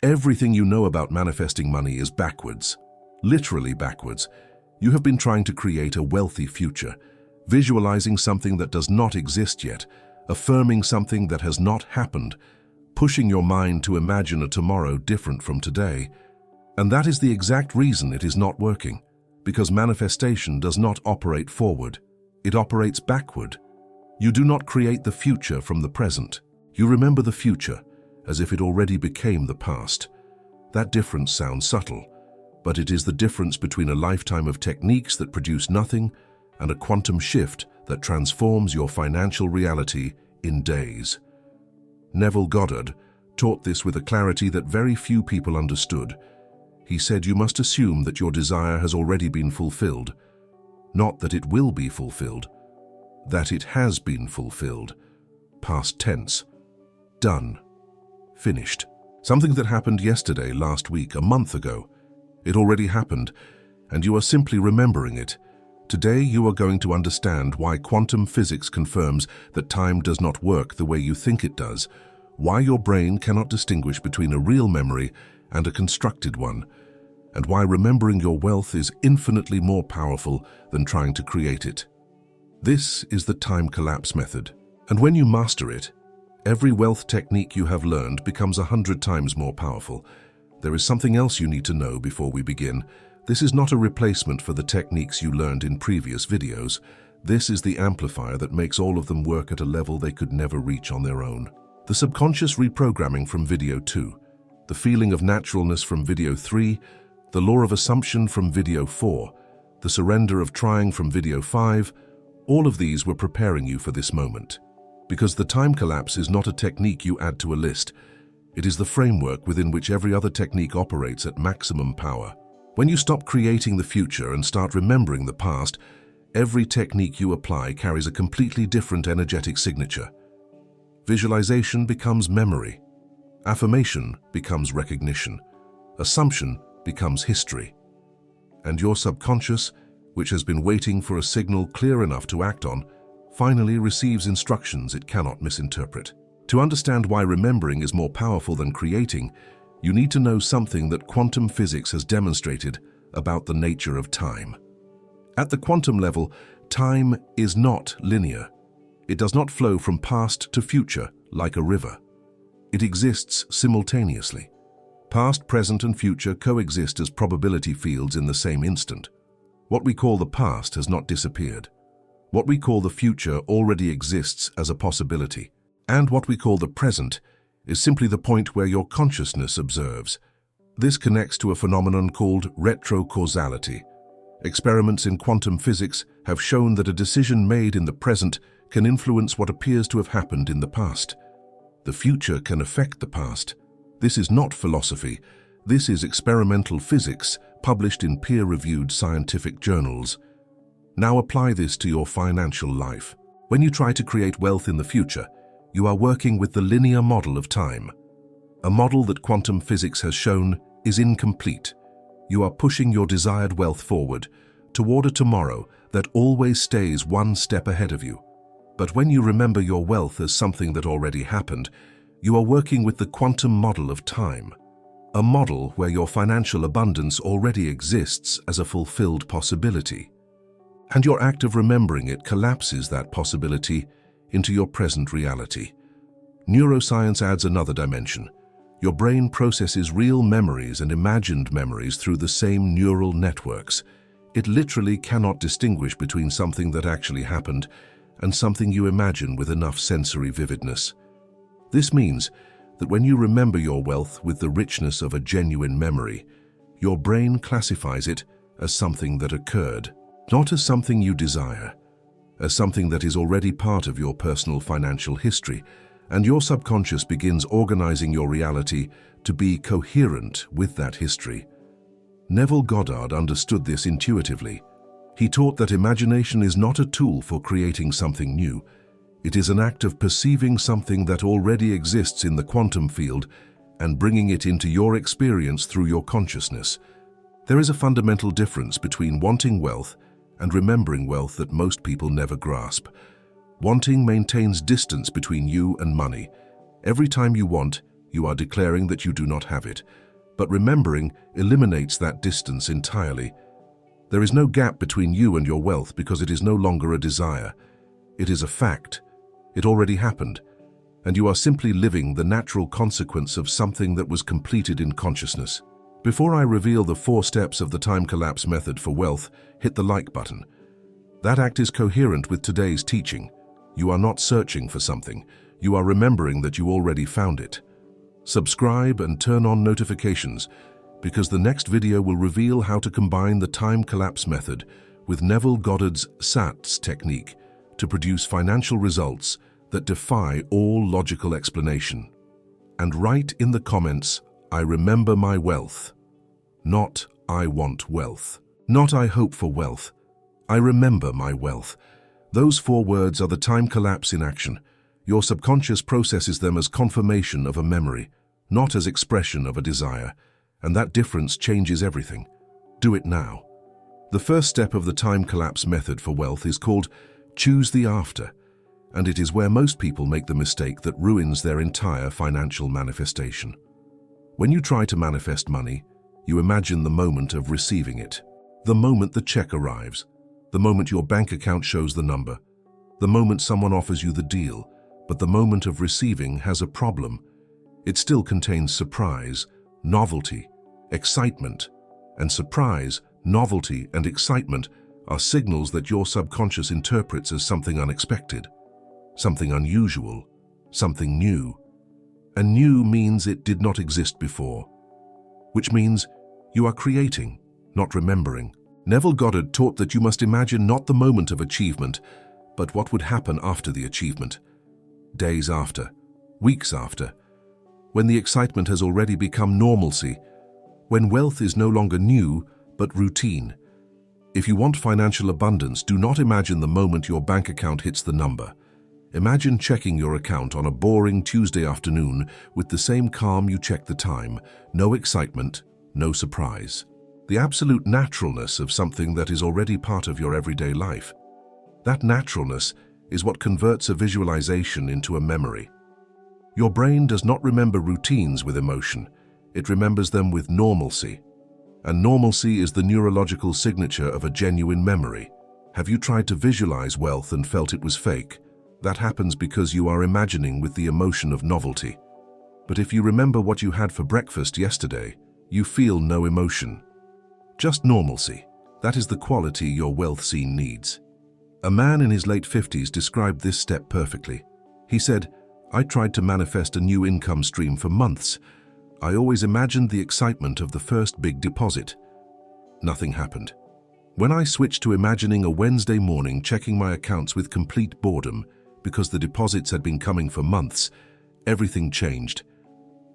Everything you know about manifesting money is backwards, literally backwards. You have been trying to create a wealthy future, visualizing something that does not exist yet, affirming something that has not happened, pushing your mind to imagine a tomorrow different from today. And that is the exact reason it is not working, because manifestation does not operate forward. It operates backward. You do not create the future from the present. You remember the future as if it already became the past. That difference sounds subtle, but it is the difference between a lifetime of techniques that produce nothing and a quantum shift that transforms your financial reality in days. Neville Goddard taught this with a clarity that very few people understood. He said you must assume that your desire has already been fulfilled, not that it will be fulfilled, that it has been fulfilled. Past tense. Done. Finished. Something that happened yesterday, last week, a month ago. It already happened, and you are simply remembering it. Today you are going to understand why quantum physics confirms that time does not work the way you think it does, why your brain cannot distinguish between a real memory and a constructed one, and why remembering your wealth is infinitely more powerful than trying to create it. This is the time collapse method, and when you master it, every wealth technique you have learned becomes 100 times more powerful. There is something else you need to know before we begin. This is not a replacement for the techniques you learned in previous videos. This is the amplifier that makes all of them work at a level they could never reach on their own. The subconscious reprogramming from video 2, the feeling of naturalness from video 3, the law of assumption from video 4, the surrender of trying from video 5, all of these were preparing you for this moment. Because the time collapse is not a technique you add to a list. It is the framework within which every other technique operates at maximum power. When you stop creating the future and start remembering the past, every technique you apply carries a completely different energetic signature. Visualization becomes memory. Affirmation becomes recognition. Assumption becomes history. And your subconscious, which has been waiting for a signal clear enough to act on, finally receives instructions it cannot misinterpret. To understand why remembering is more powerful than creating, you need to know something that quantum physics has demonstrated about the nature of time. At the quantum level, time is not linear. It does not flow from past to future like a river. It exists simultaneously. Past, present, and future coexist as probability fields in the same instant. What we call the past has not disappeared. What we call the future already exists as a possibility. And what we call the present is simply the point where your consciousness observes. This connects to a phenomenon called retrocausality. Experiments in quantum physics have shown that a decision made in the present can influence what appears to have happened in the past. The future can affect the past. This is not philosophy. This is experimental physics published in peer-reviewed scientific journals. Now apply this to your financial life. When you try to create wealth in the future, you are working with the linear model of time. A model that quantum physics has shown is incomplete. You are pushing your desired wealth forward toward a tomorrow that always stays one step ahead of you. But when you remember your wealth as something that already happened, you are working with the quantum model of time. A model where your financial abundance already exists as a fulfilled possibility. And your act of remembering it collapses that possibility into your present reality. Neuroscience adds another dimension. Your brain processes real memories and imagined memories through the same neural networks. It literally cannot distinguish between something that actually happened and something you imagine with enough sensory vividness. This means that when you remember your wealth with the richness of a genuine memory, your brain classifies it as something that occurred, not as something you desire, as something that is already part of your personal financial history, and your subconscious begins organizing your reality to be coherent with that history. Neville Goddard understood this intuitively. He taught that imagination is not a tool for creating something new. It is an act of perceiving something that already exists in the quantum field and bringing it into your experience through your consciousness. There is a fundamental difference between wanting wealth and remembering wealth that most people never grasp. Wanting maintains distance between you and money. Every time you want, you are declaring that you do not have it. But remembering eliminates that distance entirely. There is no gap between you and your wealth because it is no longer a desire. It is a fact. It already happened, and you are simply living the natural consequence of something that was completed in consciousness. Before I reveal the 4 steps of the time collapse method for wealth, hit the like button. That act is coherent with today's teaching. You are not searching for something. You are remembering that you already found it. Subscribe and turn on notifications, because the next video will reveal how to combine the time collapse method with Neville Goddard's SATS technique to produce financial results that defy all logical explanation. And write in the comments, I remember my wealth. Not I want wealth. Not I hope for wealth. I remember my wealth. Those 4 words are the time collapse in action. Your subconscious processes them as confirmation of a memory, not as expression of a desire, and that difference changes everything. Do it now. The first step of the time collapse method for wealth is called choose the after, and it is where most people make the mistake that ruins their entire financial manifestation. When you try to manifest money, you imagine the moment of receiving it, the moment the check arrives, the moment your bank account shows the number, the moment someone offers you the deal. But the moment of receiving has a problem. It still contains surprise, novelty, excitement. And surprise, novelty, and excitement are signals that your subconscious interprets as something unexpected, something unusual, something new. And new means it did not exist before, which means you are creating, not remembering. Neville Goddard taught that you must imagine not the moment of achievement, but what would happen after the achievement. Days after, weeks after, when the excitement has already become normalcy, when wealth is no longer new, but routine. If you want financial abundance, do not imagine the moment your bank account hits the number. Imagine checking your account on a boring Tuesday afternoon with the same calm you check the time, no excitement, no surprise. The absolute naturalness of something that is already part of your everyday life. That naturalness is what converts a visualization into a memory. Your brain does not remember routines with emotion, it remembers them with normalcy. And normalcy is the neurological signature of a genuine memory. Have you tried to visualize wealth and felt it was fake? That happens because you are imagining with the emotion of novelty. But if you remember what you had for breakfast yesterday, you feel no emotion. Just normalcy. That is the quality your wealth scene needs. A man in his late 50s described this step perfectly. He said, I tried to manifest a new income stream for months. I always imagined the excitement of the first big deposit. Nothing happened. When I switched to imagining a Wednesday morning checking my accounts with complete boredom, because the deposits had been coming for months, everything changed.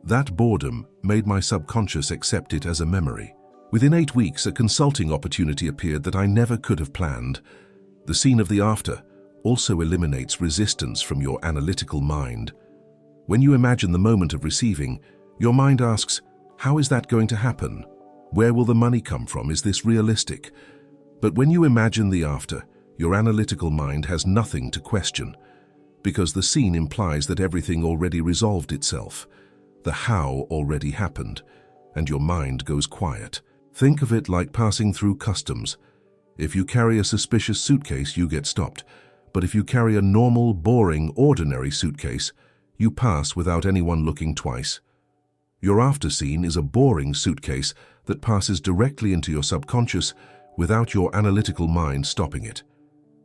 That boredom made my subconscious accept it as a memory. Within 8 weeks, a consulting opportunity appeared that I never could have planned. The scene of the after also eliminates resistance from your analytical mind. When you imagine the moment of receiving, your mind asks, how is that going to happen? Where will the money come from? Is this realistic? But when you imagine the after, your analytical mind has nothing to question, because the scene implies that everything already resolved itself. The how already happened, and your mind goes quiet. Think of it like passing through customs. If you carry a suspicious suitcase, you get stopped. But if you carry a normal, boring, ordinary suitcase, you pass without anyone looking twice. Your after scene is a boring suitcase that passes directly into your subconscious without your analytical mind stopping it.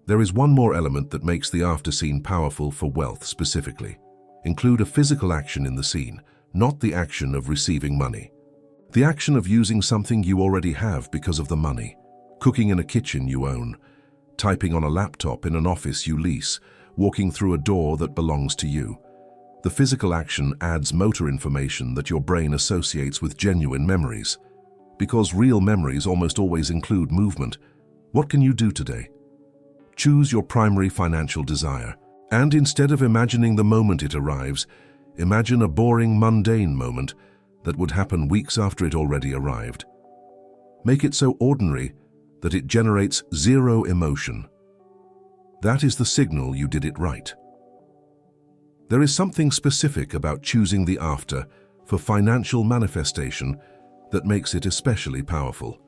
There is one more element that makes the after scene powerful for wealth specifically. Include a physical action in the scene, not the action of receiving money. The action of using something you already have because of the money. Cooking in a kitchen you own, typing on a laptop in an office you lease, walking through a door that belongs to you. The physical action adds motor information that your brain associates with genuine memories. Because real memories almost always include movement, what can you do today? Choose your primary financial desire, and instead of imagining the moment it arrives, imagine a boring, mundane moment that would happen weeks after it already arrived. Make it so ordinary that it generates zero emotion. That is the signal you did it right. There is something specific about choosing the after for financial manifestation that makes it especially powerful.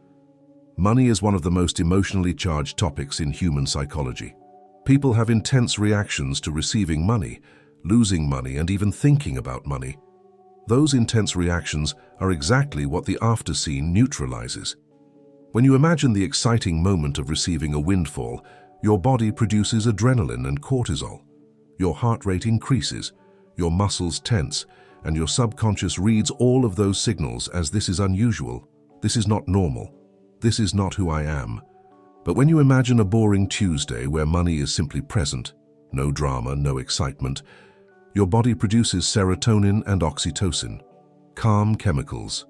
Money is one of the most emotionally charged topics in human psychology. People have intense reactions to receiving money, losing money, and even thinking about money. Those intense reactions are exactly what the after scene neutralizes. When you imagine the exciting moment of receiving a windfall, your body produces adrenaline and cortisol. Your heart rate increases, your muscles tense, and your subconscious reads all of those signals as this is unusual, this is not normal, this is not who I am. But when you imagine a boring Tuesday where money is simply present, no drama, no excitement, your body produces serotonin and oxytocin, calm chemicals,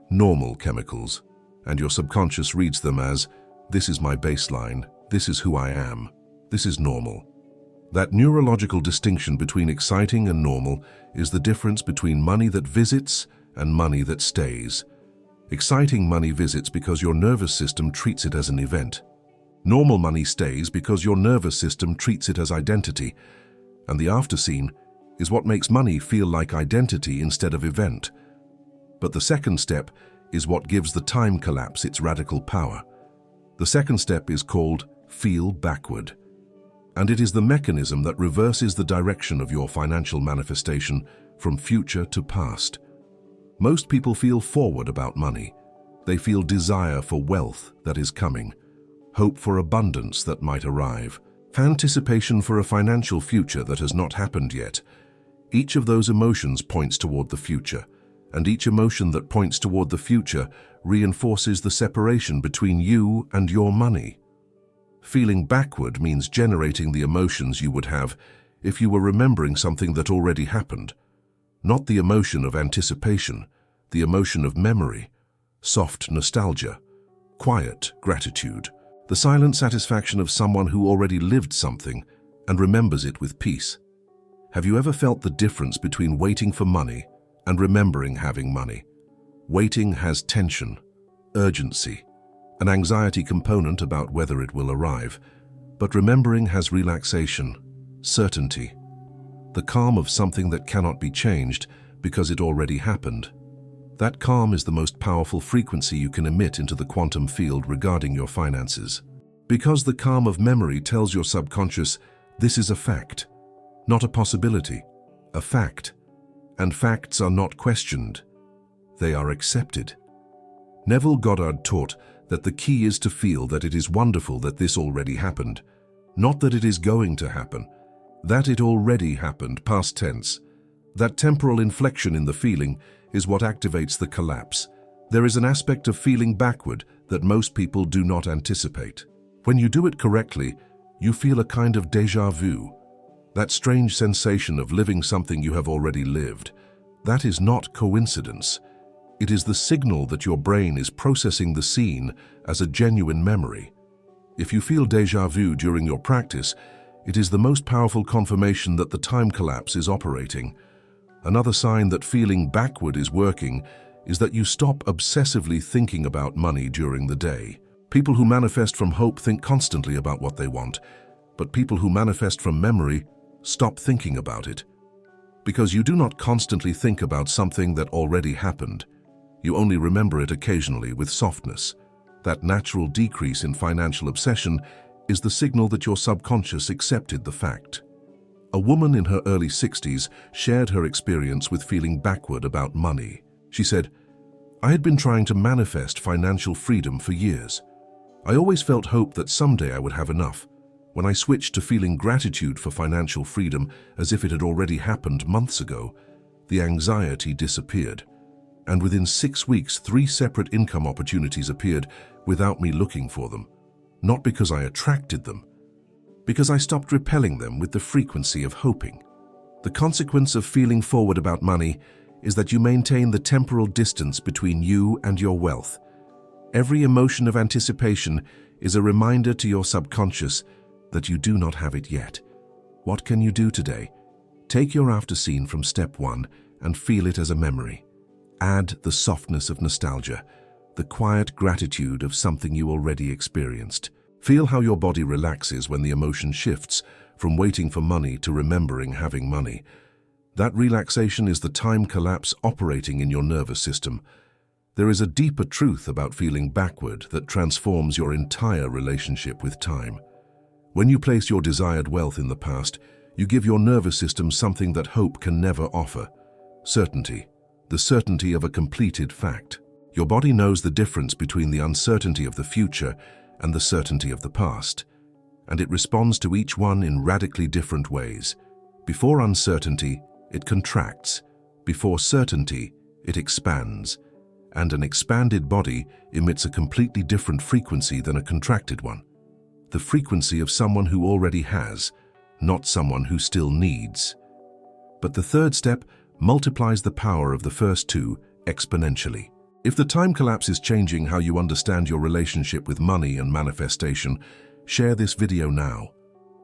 normal chemicals, and your subconscious reads them as, this is my baseline, this is who I am, this is normal. That neurological distinction between exciting and normal is the difference between money that visits and money that stays. Exciting money visits because your nervous system treats it as an event. Normal money stays because your nervous system treats it as identity, and the after scene is what makes money feel like identity instead of event. But the second step is what gives the time collapse its radical power. The second step is called feel backward, and it is the mechanism that reverses the direction of your financial manifestation from future to past. Most people feel forward about money. They feel desire for wealth that is coming, hope for abundance that might arrive, anticipation for a financial future that has not happened yet. Each of those emotions points toward the future, and each emotion that points toward the future reinforces the separation between you and your money. Feeling backward means generating the emotions you would have if you were remembering something that already happened. Not the emotion of anticipation, the emotion of memory, soft nostalgia, quiet gratitude, the silent satisfaction of someone who already lived something and remembers it with peace. Have you ever felt the difference between waiting for money and remembering having money? Waiting has tension, urgency, an anxiety component about whether it will arrive, but remembering has relaxation, certainty, the calm of something that cannot be changed because it already happened. That calm is the most powerful frequency you can emit into the quantum field regarding your finances. Because the calm of memory tells your subconscious, this is a fact, not a possibility, a fact. And facts are not questioned, they are accepted. Neville Goddard taught that the key is to feel that it is wonderful that this already happened, not that it is going to happen, that it already happened, past tense. That temporal inflection in the feeling is what activates the collapse. There is an aspect of feeling backward that most people do not anticipate. When you do it correctly, you feel a kind of déjà vu, that strange sensation of living something you have already lived. That is not coincidence. It is the signal that your brain is processing the scene as a genuine memory. If you feel déjà vu during your practice, it is the most powerful confirmation that the time collapse is operating. Another sign that feeling backward is working is that you stop obsessively thinking about money during the day. People who manifest from hope think constantly about what they want, but people who manifest from memory stop thinking about it. Because you do not constantly think about something that already happened. You only remember it occasionally with softness. That natural decrease in financial obsession is the signal that your subconscious accepted the fact. A woman in her early 60s shared her experience with feeling backward about money. She said, "I had been trying to manifest financial freedom for years. I always felt hope that someday I would have enough. When I switched to feeling gratitude for financial freedom as if it had already happened months ago, the anxiety disappeared. And within 6 weeks, 3 separate income opportunities appeared without me looking for them. Not because I attracted them, because I stopped repelling them with the frequency of hoping." The consequence of feeling forward about money is that you maintain the temporal distance between you and your wealth. Every emotion of anticipation is a reminder to your subconscious that you do not have it yet. What can you do today? Take your after scene from step 1 and feel it as a memory. Add the softness of nostalgia, the quiet gratitude of something you already experienced. Feel how your body relaxes when the emotion shifts from waiting for money to remembering having money. That relaxation is the time collapse operating in your nervous system. There is a deeper truth about feeling backward that transforms your entire relationship with time. When you place your desired wealth in the past, you give your nervous system something that hope can never offer: certainty, the certainty of a completed fact. Your body knows the difference between the uncertainty of the future and the certainty of the past, and it responds to each one in radically different ways. Before uncertainty, it contracts. Before certainty, it expands. And an expanded body emits a completely different frequency than a contracted one. The frequency of someone who already has, not someone who still needs. But the third step multiplies the power of the first two exponentially. If the time collapse is changing how you understand your relationship with money and manifestation, share this video now.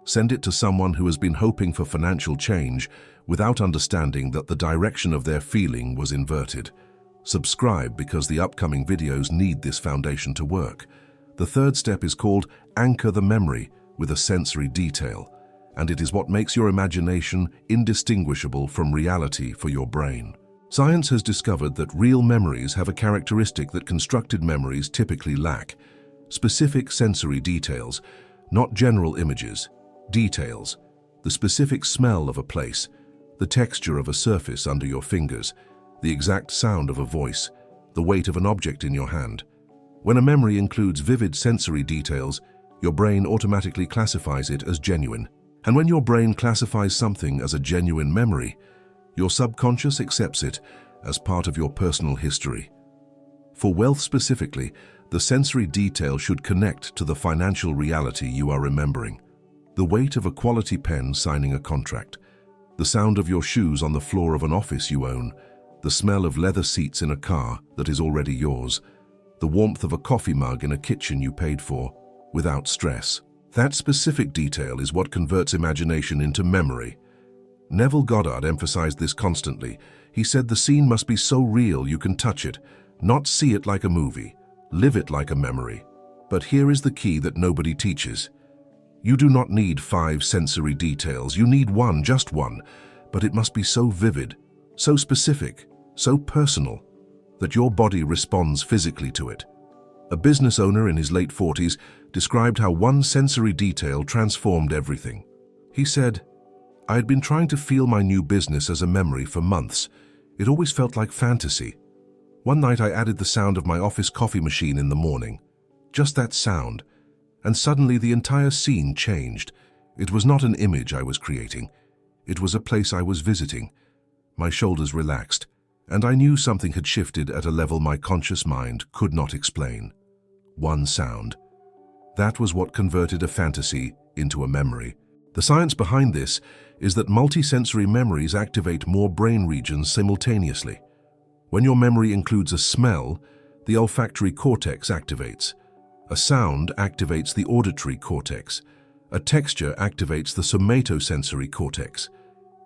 Send it to someone who has been hoping for financial change without understanding that the direction of their feeling was inverted. Subscribe because the upcoming videos need this foundation to work. The third step is called Anchor the Memory with a sensory detail, and it is what makes your imagination indistinguishable from reality for your brain. Science has discovered that real memories have a characteristic that constructed memories typically lack: specific sensory details, not general images. Details, the specific smell of a place, the texture of a surface under your fingers, the exact sound of a voice, the weight of an object in your hand. When a memory includes vivid sensory details, your brain automatically classifies it as genuine. And when your brain classifies something as a genuine memory, your subconscious accepts it as part of your personal history. For wealth specifically, the sensory detail should connect to the financial reality you are remembering. The weight of a quality pen signing a contract, the sound of your shoes on the floor of an office you own, the smell of leather seats in a car that is already yours, the warmth of a coffee mug in a kitchen you paid for, without stress. That specific detail is what converts imagination into memory. Neville Goddard emphasized this constantly. He said the scene must be so real you can touch it, not see it like a movie, live it like a memory. But here is the key that nobody teaches. You do not need 5 sensory details, you need one, just one, but it must be so vivid, so specific, so personal, that your body responds physically to it. A business owner in his late 40s described how one sensory detail transformed everything. He said, "I had been trying to feel my new business as a memory for months. It always felt like fantasy. One night I added the sound of my office coffee machine in the morning. Just that sound. And suddenly the entire scene changed. It was not an image I was creating. It was a place I was visiting. My shoulders relaxed, and I knew something had shifted at a level my conscious mind could not explain. One sound. That was what converted a fantasy into a memory." The science behind this is that multisensory memories activate more brain regions simultaneously. When your memory includes a smell, the olfactory cortex activates. A sound activates the auditory cortex. A texture activates the somatosensory cortex.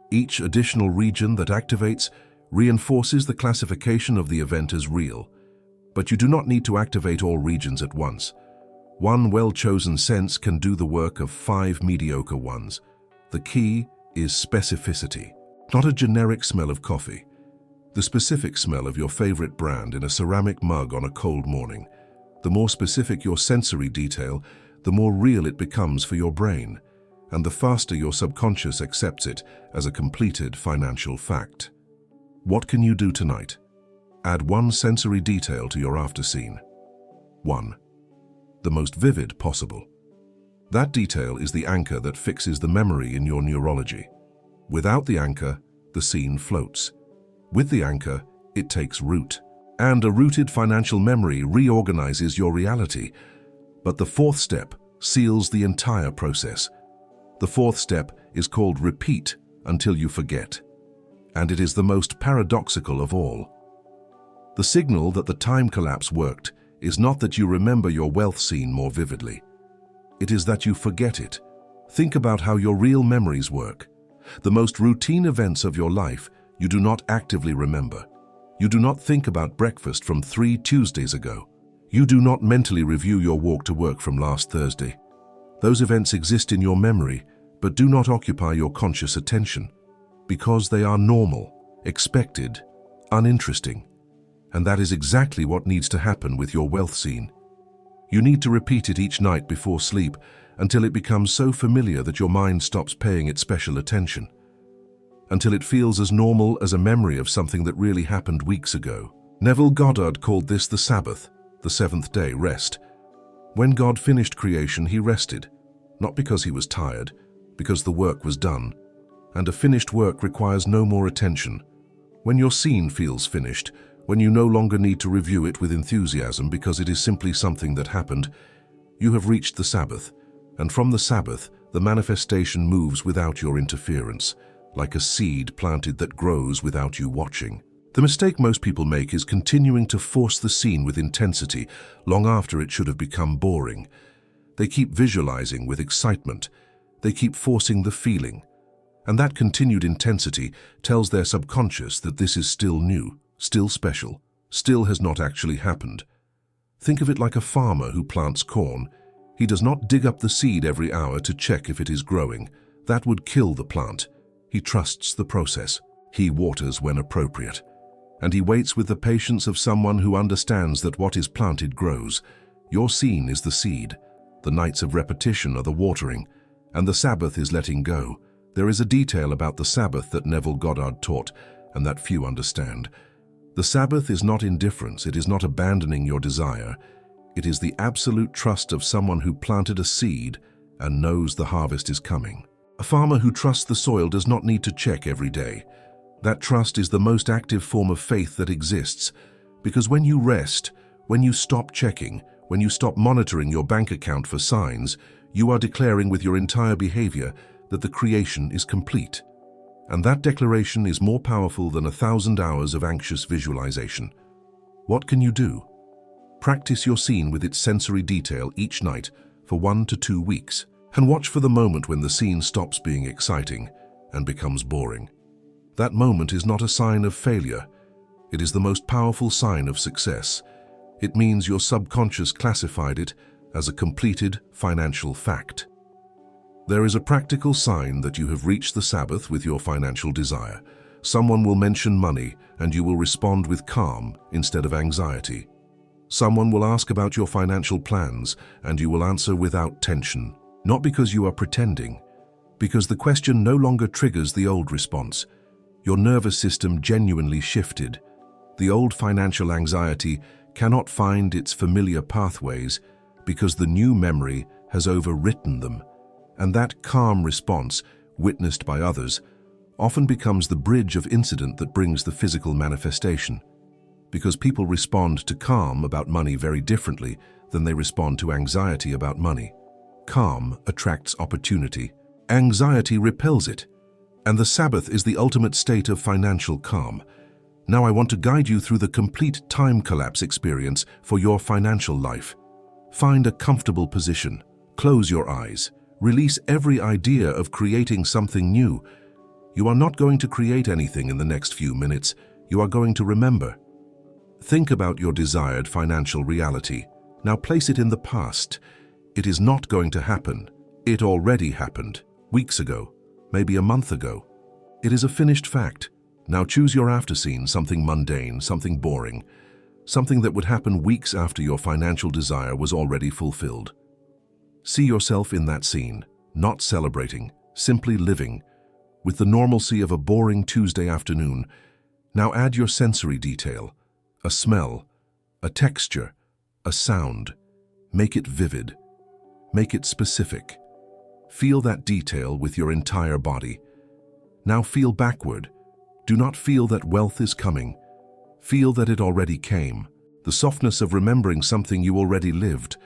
Each additional region that activates reinforces the classification of the event as real. But you do not need to activate all regions at once. One well-chosen sense can do the work of 5 mediocre ones. The key is specificity, not a generic smell of coffee. The specific smell of your favorite brand in a ceramic mug on a cold morning. The more specific your sensory detail, the more real it becomes for your brain, and the faster your subconscious accepts it as a completed financial fact. What can you do tonight? Add one sensory detail to your after scene. 1. The most vivid possible. That detail is the anchor that fixes the memory in your neurology. Without the anchor, the scene floats. With the anchor, it takes root. And a rooted financial memory reorganizes your reality. But the 4th step seals the entire process. The 4th step is called repeat until you forget. And it is the most paradoxical of all. The signal that the time collapse worked is not that you remember your wealth scene more vividly. It is that you forget it. Think about how your real memories work. The most routine events of your life you do not actively remember. You do not think about breakfast from 3 Tuesdays ago. You do not mentally review your walk to work from last Thursday. Those events exist in your memory, but do not occupy your conscious attention. Because they are normal, expected, uninteresting. And that is exactly what needs to happen with your wealth scene. You need to repeat it each night before sleep until it becomes so familiar that your mind stops paying it special attention. Until it feels as normal as a memory of something that really happened weeks ago. Neville Goddard called this the Sabbath, the seventh day rest. When God finished creation, he rested, not because he was tired, because the work was done. And a finished work requires no more attention. When your scene feels finished, when you no longer need to review it with enthusiasm because it is simply something that happened, you have reached the Sabbath. And from the Sabbath, the manifestation moves without your interference, like a seed planted that grows without you watching. The mistake most people make is continuing to force the scene with intensity long after it should have become boring. They keep visualizing with excitement. They keep forcing the feeling. And that continued intensity tells their subconscious that this is still new, still special, still has not actually happened. Think of it like a farmer who plants corn. He does not dig up the seed every hour to check if it is growing. That would kill the plant. He trusts the process. He waters when appropriate. And he waits with the patience of someone who understands that what is planted grows. Your scene is the seed. The nights of repetition are the watering. And the Sabbath is letting go. There is a detail about the Sabbath that Neville Goddard taught, and that few understand. The Sabbath is not indifference. It is not abandoning your desire. It is the absolute trust of someone who planted a seed and knows the harvest is coming. A farmer who trusts the soil does not need to check every day. That trust is the most active form of faith that exists, because when you rest, when you stop checking, when you stop monitoring your bank account for signs, you are declaring with your entire behavior that the creation is complete. And that declaration is more powerful than 1,000 hours of anxious visualization. What can you do? Practice your scene with its sensory detail each night for 1 to 2 weeks, and watch for the moment when the scene stops being exciting and becomes boring. That moment is not a sign of failure. It is the most powerful sign of success. It means your subconscious classified it as a completed financial fact. There is a practical sign that you have reached the Sabbath with your financial desire. Someone will mention money and you will respond with calm instead of anxiety. Someone will ask about your financial plans and you will answer without tension. Not because you are pretending, because the question no longer triggers the old response. Your nervous system genuinely shifted. The old financial anxiety cannot find its familiar pathways because the new memory has overwritten them. And that calm response, witnessed by others, often becomes the bridge of incident that brings the physical manifestation. Because people respond to calm about money very differently than they respond to anxiety about money. Calm attracts opportunity. Anxiety repels it. And the Sabbath is the ultimate state of financial calm. Now I want to guide you through the complete time collapse experience for your financial life. Find a comfortable position. Close your eyes. Release every idea of creating something new. You are not going to create anything in the next few minutes. You are going to remember. Think about your desired financial reality. Now place it in the past. It is not going to happen. It already happened, weeks ago, maybe a month ago. It is a finished fact. Now choose your after scene, something mundane, something boring, something that would happen weeks after your financial desire was already fulfilled. See yourself in that scene, not celebrating, simply living, with the normalcy of a boring Tuesday afternoon. Now add your sensory detail, a smell, a texture, a sound. Make it vivid. Make it specific. Feel that detail with your entire body. Now feel backward. Do not feel that wealth is coming. Feel that it already came. The softness of remembering something you already lived.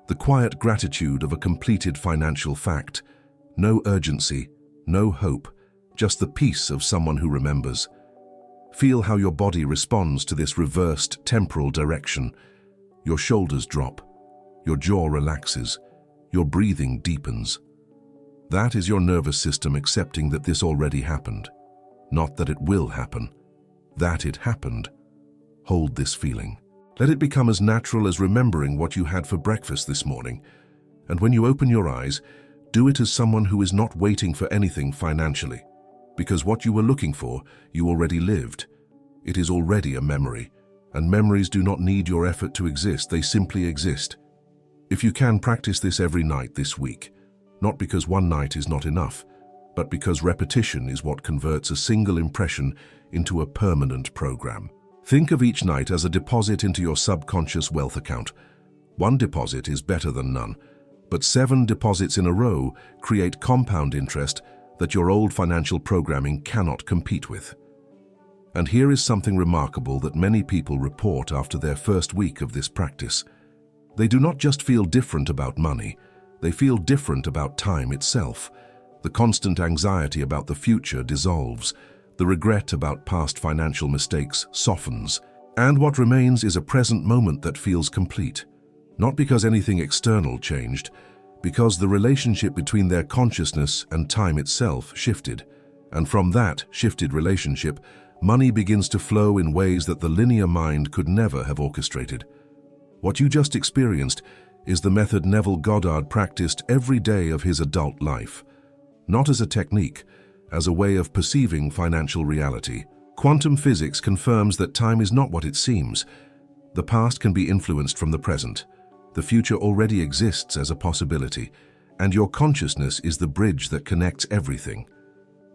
The quiet gratitude of a completed financial fact. No urgency, no hope, just the peace of someone who remembers. Feel how your body responds to this reversed temporal direction. Your shoulders drop. Your jaw relaxes. Your breathing deepens. That is your nervous system accepting that this already happened. Not that it will happen. That it happened. Hold this feeling. Let it become as natural as remembering what you had for breakfast this morning. And when you open your eyes, do it as someone who is not waiting for anything financially. Because what you were looking for, you already lived. It is already a memory, and memories do not need your effort to exist, they simply exist. If you can, practice this every night this week, not because one night is not enough, but because repetition is what converts a single impression into a permanent program. Think of each night as a deposit into your subconscious wealth account. One deposit is better than none, but 7 deposits in a row create compound interest that your old financial programming cannot compete with. And here is something remarkable that many people report after their first week of this practice. They do not just feel different about money, they feel different about time itself. The constant anxiety about the future dissolves, the regret about past financial mistakes softens, and what remains is a present moment that feels complete. Not because anything external changed, because the relationship between their consciousness and time itself shifted. And from that shifted relationship, money begins to flow in ways that the linear mind could never have orchestrated. What you just experienced is the method Neville Goddard practiced every day of his adult life. Not as a technique, as a way of perceiving financial reality. Quantum physics confirms that time is not what it seems. The past can be influenced from the present. The future already exists as a possibility, and your consciousness is the bridge that connects everything.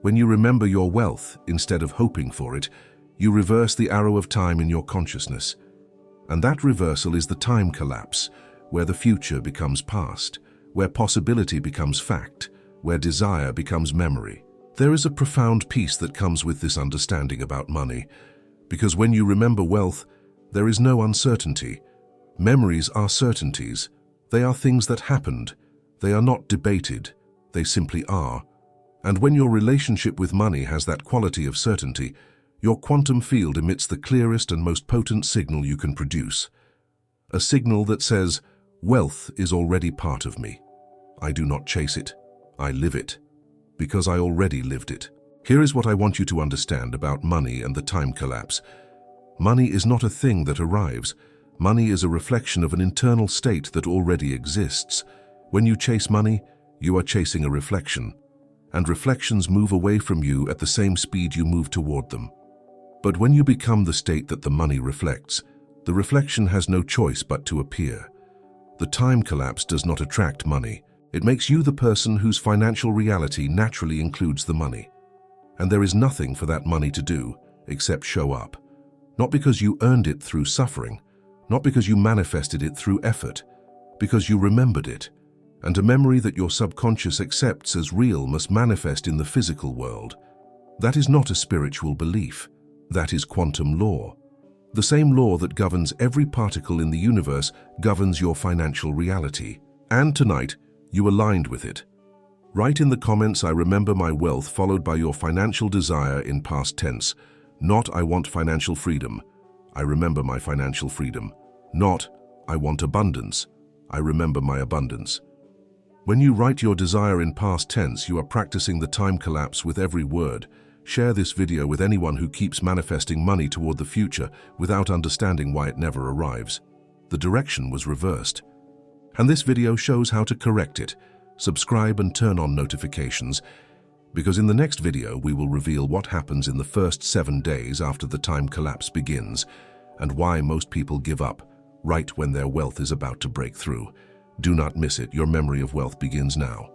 When you remember your wealth instead of hoping for it, you reverse the arrow of time in your consciousness. And that reversal is the time collapse, where the future becomes past, where possibility becomes fact, where desire becomes memory. There is a profound peace that comes with this understanding about money, because when you remember wealth, there is no uncertainty. Memories are certainties. They are things that happened. They are not debated. They simply are. And when your relationship with money has that quality of certainty, your quantum field emits the clearest and most potent signal you can produce. A signal that says, wealth is already part of me. I do not chase it. I live it. Because I already lived it. Here is what I want you to understand about money and the time collapse. Money is not a thing that arrives. Money is a reflection of an internal state that already exists. When you chase money, you are chasing a reflection. And reflections move away from you at the same speed you move toward them. But when you become the state that the money reflects, the reflection has no choice but to appear. The time collapse does not attract money. It makes you the person whose financial reality naturally includes the money. And there is nothing for that money to do except show up. Not because you earned it through suffering, not because you manifested it through effort, because you remembered it. And a memory that your subconscious accepts as real must manifest in the physical world. That is not a spiritual belief. That is quantum law. The same law that governs every particle in the universe governs your financial reality. And tonight, you aligned with it. Write in the comments, I remember my wealth, followed by your financial desire in past tense. Not, I want financial freedom. I remember my financial freedom. Not, I want abundance. I remember my abundance. When you write your desire in past tense, you are practicing the time collapse with every word. Share this video with anyone who keeps manifesting money toward the future without understanding why it never arrives. The direction was reversed. And this video shows how to correct it. Subscribe and turn on notifications, because in the next video we will reveal what happens in the first 7 days after the time collapse begins and why most people give up right when their wealth is about to break through. Do not miss it. Your memory of wealth begins now.